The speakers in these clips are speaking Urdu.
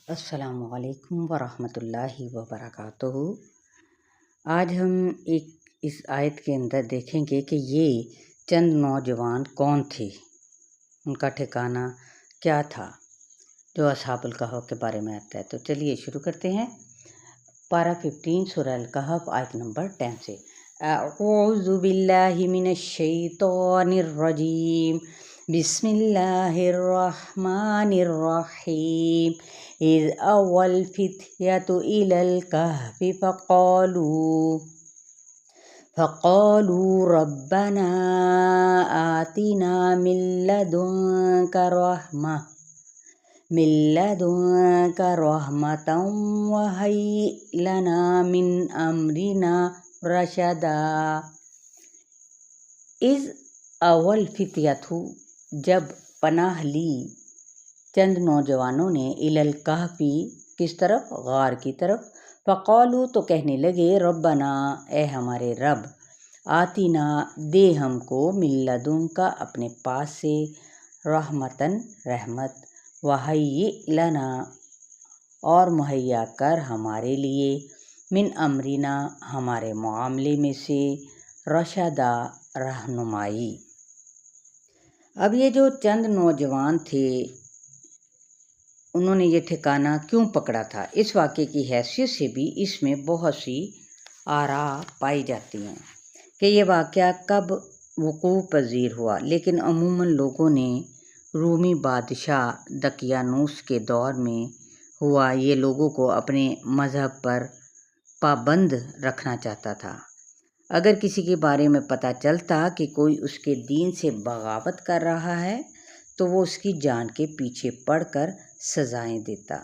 السلام علیکم ورحمۃ اللہ وبرکاتہ۔ آج ہم اس آیت کے اندر دیکھیں گے کہ یہ چند نوجوان کون تھے، ان کا ٹھکانہ کیا تھا، جو اصحاب الکہف کے بارے میں آتا ہے۔ تو چلیے شروع کرتے ہیں۔ پارہ 15 سورہ الکہف آیت نمبر 10 سے۔ اعوذ باللہ من الشیطان الرجیم، بسم اللہ الرحمن الرحیم۔ اذ اوى الفتية إلى الكهف فقالوا ربنا آتنا من لدنك رحمة وهيئ لنا من أمرنا رشدا۔ اذ اوى الفتية، جب پناہ لی چند نوجوانوں نے، الی الکہف، کس طرف؟ غار کی طرف۔ فقالوا، تو کہنے لگے، ربنا، اے ہمارے رب، آتینا، دے ہم کو، من لدنک، اپنے پاس سے، رحمتاً، رحمت، وہیئ لنا، اور مہیا کر ہمارے لیے، من امرنا، ہمارے معاملے میں سے، رشدا، رہنمائی۔ اب یہ جو چند نوجوان تھے، انہوں نے یہ ٹھکانہ کیوں پکڑا تھا؟ اس واقعے کی حیثیت سے بھی اس میں بہت سی آراء پائی جاتی ہیں کہ یہ واقعہ کب وقوع پذیر ہوا، لیکن عموماً لوگوں نے رومی بادشاہ دقیانوس کے دور میں ہوا۔ یہ لوگوں کو اپنے مذہب پر پابند رکھنا چاہتا تھا۔ اگر کسی کے بارے میں پتہ چلتا کہ کوئی اس کے دین سے بغاوت کر رہا ہے تو وہ اس کی جان کے پیچھے پڑ کر سزائیں دیتا۔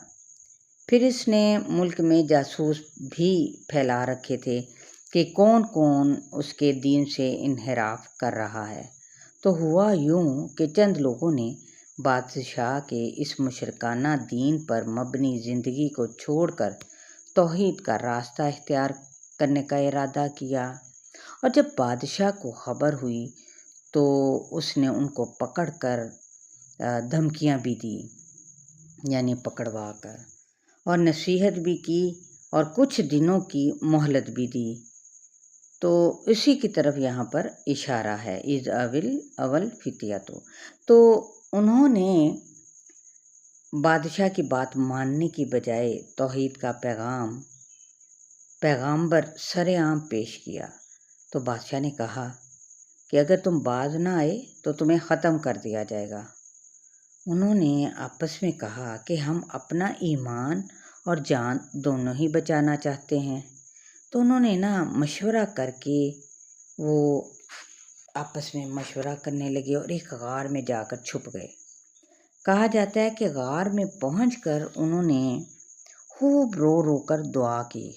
پھر اس نے ملک میں جاسوس بھی پھیلا رکھے تھے کہ کون کون اس کے دین سے انحراف کر رہا ہے۔ تو ہوا یوں کہ چند لوگوں نے بادشاہ کے اس مشرکانہ دین پر مبنی زندگی کو چھوڑ کر توحید کا راستہ اختیار کرنے کا ارادہ کیا، اور جب بادشاہ کو خبر ہوئی تو اس نے ان کو پکڑ کر دھمکیاں بھی دی، یعنی پکڑوا کر، اور نصیحت بھی کی اور کچھ دنوں کی مہلت بھی دی۔ تو اسی کی طرف یہاں پر اشارہ ہے، اذ اول فتیۃ۔ تو انہوں نے بادشاہ کی بات ماننے کی بجائے توحید کا پیغامبر سر عام پیش کیا۔ تو بادشاہ نے کہا کہ اگر تم باز نہ آئے تو تمہیں ختم کر دیا جائے گا۔ انہوں نے آپس میں کہا کہ ہم اپنا ایمان اور جان دونوں ہی بچانا چاہتے ہیں۔ تو انہوں نے مشورہ کر کے وہ آپس میں مشورہ کرنے لگے اور ایک غار میں جا کر چھپ گئے۔ کہا جاتا ہے کہ غار میں پہنچ کر انہوں نے خوب رو رو کر دعا کی،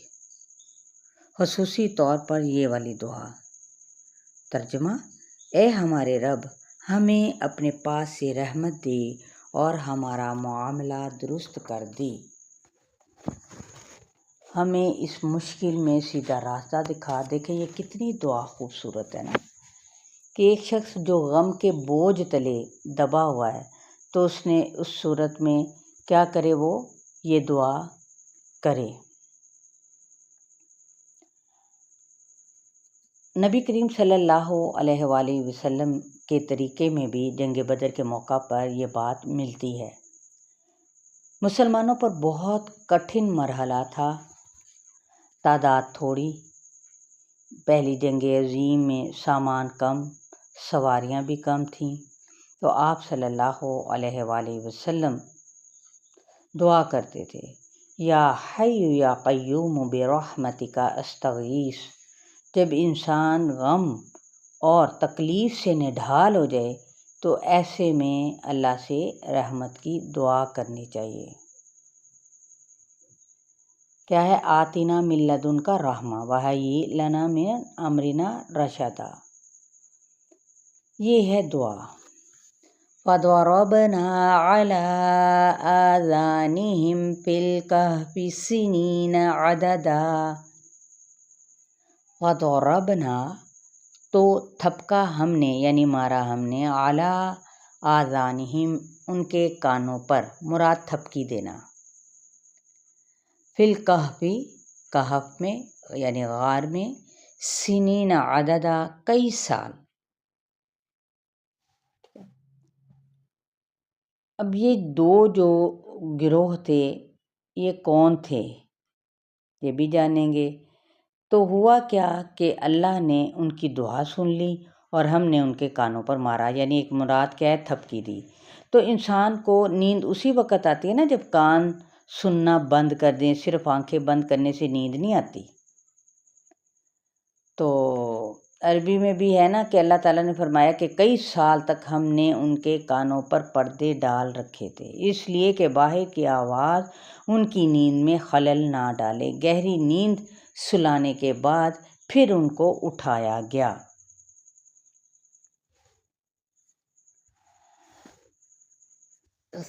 خصوصی طور پر یہ والی دعا۔ ترجمہ: اے ہمارے رب، ہمیں اپنے پاس سے رحمت دے اور ہمارا معاملہ درست کر دے، ہمیں اس مشکل میں سیدھا راستہ دکھا۔ دیکھیں یہ کتنی دعا خوبصورت ہے کہ ایک شخص جو غم کے بوجھ تلے دبا ہوا ہے تو اس نے اس صورت میں کیا کرے، وہ یہ دعا کرے۔ نبی کریم صلی اللہ علیہ وآلہ وسلم کے طریقے میں بھی جنگ بدر کے موقع پر یہ بات ملتی ہے۔ مسلمانوں پر بہت کٹھن مرحلہ تھا، تعداد تھوڑی، پہلی جنگ عظیم میں سامان کم، سواریاں بھی کم تھیں، تو آپ صلی اللہ علیہ وآلہ وسلم دعا کرتے تھے، یا حی یا قیوم برحمتک استغیث۔ جب انسان غم اور تکلیف سے نڈھال ہو جائے تو ایسے میں اللہ سے رحمت کی دعا کرنی چاہیے۔ کیا ہے؟ آتینا من لدنک رحمہ وہیئ لنا من امرنا رشدا، یہ ہے دعا۔ فَضَرَبْنَا عَلَىٰ آذَانِهِمْ فِي الْكَهْفِ سِنِينَ عَدَدًا۔ فَضَرَبْنَا، تو تھپکا ہم نے، یعنی مارا ہم نے، عَلَىٰ آذَانِهِمْ، ان کے کانوں پر، مراد تھپکی دینا، فی الکہفی کہف میں یعنی غار میں، سنین عددا کئی سال۔ اب یہ دو جو گروہ تھے یہ کون تھے یہ بھی جانیں گے۔ تو ہوا کیا کہ اللہ نے ان کی دعا سن لی اور ہم نے ان کے کانوں پر مارا، یعنی ایک مراد کیا ہے، تھپکی دی۔ تو انسان کو نیند اسی وقت آتی ہے نا جب کان سننا بند کر دیں، صرف آنکھیں بند کرنے سے نیند نہیں آتی۔ تو عربی میں بھی ہے نا کہ اللہ تعالیٰ نے فرمایا کہ کئی سال تک ہم نے ان کے کانوں پر پردے ڈال رکھے تھے، اس لیے کہ باہر کی آواز ان کی نیند میں خلل نہ ڈالے۔ گہری نیند سلانے کے بعد پھر ان کو اٹھایا گیا۔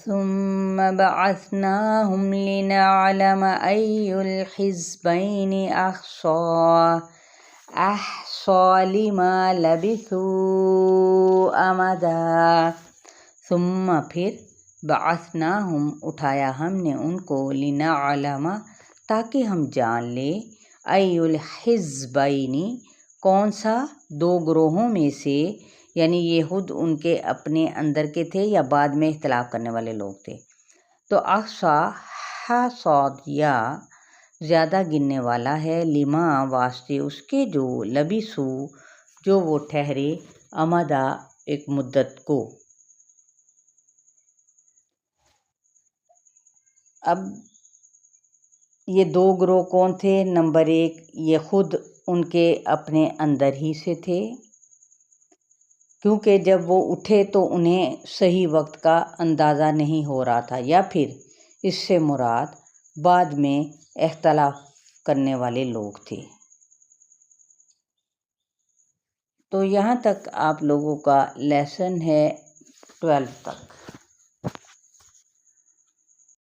ثم بعثناهم لنعلم أي الحزبين أحصى لما لبثوا أمدا۔ ثم پھر بعثناهم اٹھایا ہم نے ان کو، لنعلم تاکہ ہم جان لیں، أي الحزبين کون سا دو گروہوں میں سے، یعنی یہ خود ان کے اپنے اندر کے تھے یا بعد میں اختلاف کرنے والے لوگ تھے۔ تو احصا حصادیہ زیادہ گننے والا ہے، لما واسطے اس کے، جو لبثو جو وہ ٹھہرے، امدا ایک مدت کو۔ اب یہ دو گروہ کون تھے؟ نمبر ایک، یہ خود ان کے اپنے اندر ہی سے تھے، کیونکہ جب وہ اٹھے تو انہیں صحیح وقت کا اندازہ نہیں ہو رہا تھا، یا پھر اس سے مراد بعد میں اختلاف کرنے والے لوگ تھے۔ تو یہاں تک آپ لوگوں کا لیسن ہے 12 تک۔